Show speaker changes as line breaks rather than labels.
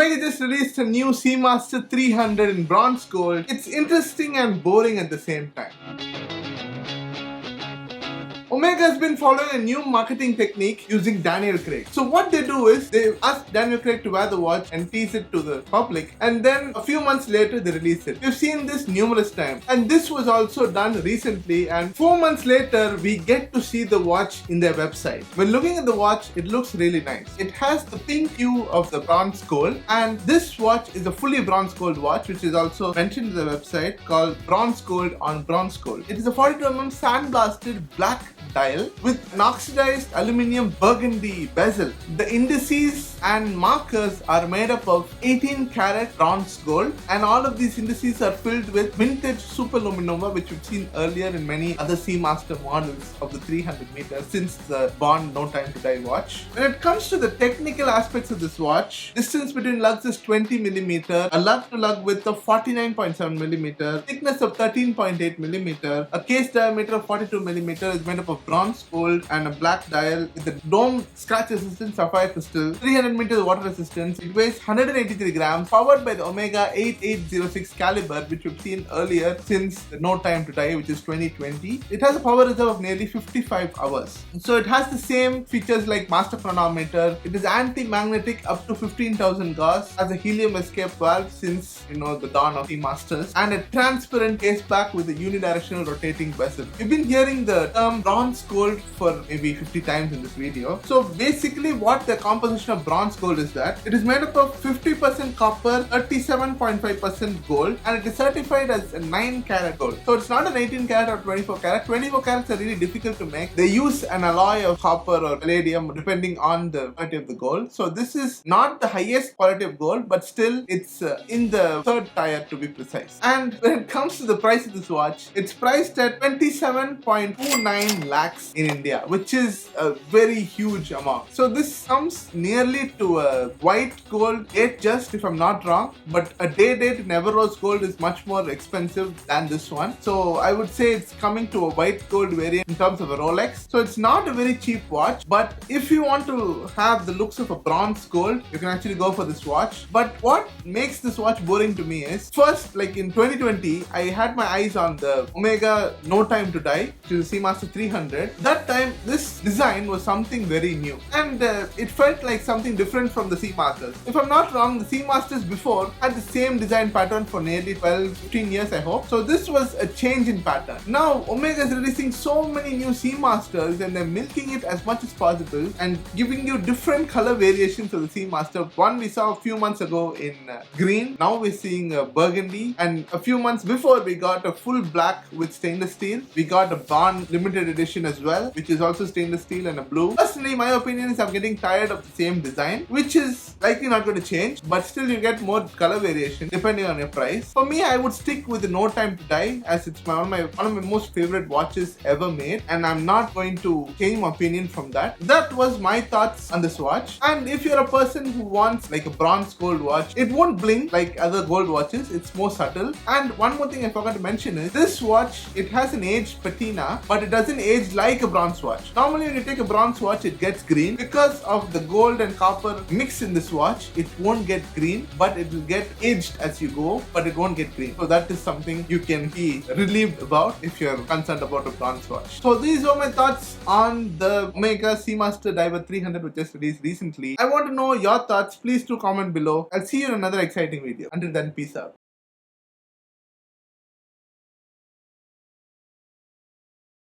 Omega just released a new Seamaster 300 in bronze gold. It's interesting and boring at the same time. Omega has been following a new marketing technique using Daniel Craig. So what they do is they ask Daniel Craig to wear the watch and tease it to the public, and then a few months later they release it. We've seen this numerous times, and this was also done recently, and 4 months later we get to see the watch in their website. When looking at the watch, it looks really nice. It has the pink hue of the bronze gold, and this watch is a fully bronze gold watch, which is also mentioned in the website, called bronze gold on bronze gold. It is a 42mm sandblasted black dial with an oxidized aluminium burgundy bezel. The indices and markers are made up of 18 karat bronze gold, and all of these indices are filled with vintage superluminova, which we've seen earlier in many other Seamaster models of the 300m since the Bond No Time to Die watch. When it comes to the technical aspects of this watch, distance between lugs is 20mm, a lug to lug width of 49.7mm, thickness of 13.8mm, a case diameter of 42mm, is made up of bronze gold and a black dial with a dome scratch resistant sapphire crystal, 300 meters water resistance. It weighs 183 grams, powered by the Omega 8806 caliber, which we've seen earlier since the No Time to Die, which is 2020. It has a power reserve of nearly 55 hours. So it has the same features like master chronometer. It is anti-magnetic up to 15,000 Gauss, has a helium escape valve since the dawn of Seamasters, and a transparent case back with a unidirectional rotating bezel. We've been hearing the term bronze gold for maybe 50 times in this video. So basically what the composition of bronze gold is that it is made up of 50% copper, 37.5% gold, and it is certified as a 9 karat gold. So it's not an 18 karat or 24 karat. 24 karats are really difficult to make. They use an alloy of copper or palladium depending on the quality of the gold. So this is not the highest quality of gold, but still it's in the third tier to be precise. And when it comes to the price of this watch, it's priced at 27.29 lakhs in India, which is a very huge amount. So this comes nearly to a white gold date just, if I'm not wrong, but a day date in Everrose gold is much more expensive than this one. So I would say it's coming to a white gold variant in terms of a Rolex. So it's not a very cheap watch, but if you want to have the looks of a bronze gold, you can actually go for this watch. But what makes this watch boring to me is, first, like in 2020, I had my eyes on the Omega No Time to Die, which is a Seamaster 300. That time, this design was something very new, and it felt like something different from the Seamasters. If I'm not wrong, the Seamasters before had the same design pattern for nearly 12-15 years, I hope. So this was a change in pattern. Now Omega is releasing so many new Seamasters, and they're milking it as much as possible and giving you different color variations of the Seamaster. One we saw a few months ago in green, now we're seeing burgundy, and a few months before we got a full black with stainless steel. We got a Bond limited edition as well, which is also stainless steel, and a blue. Personally, my opinion is I'm getting tired of the same design, which is likely not going to change, but still you get more color variation depending on your price. For me, I would stick with the No Time to Die, as it's one of my most favorite watches ever made, and I'm not going to change my opinion from that. That was my thoughts on this watch. And if you're a person who wants like a bronze gold watch, it won't blink like other gold watches, it's more subtle. And one more thing I forgot to mention is this watch, it has an aged patina, but it doesn't age like a bronze watch. Normally when you take a bronze watch, it gets green. Because of the gold and copper mix in this watch, it won't get green, but it will get aged as you go, but it won't get green. So that is something you can be relieved about if you're concerned about a bronze watch. So these are my thoughts on the Omega Seamaster Diver 300, which just released recently. I want to know your thoughts. Please do comment below. I'll see you in another exciting video. Until then, peace out.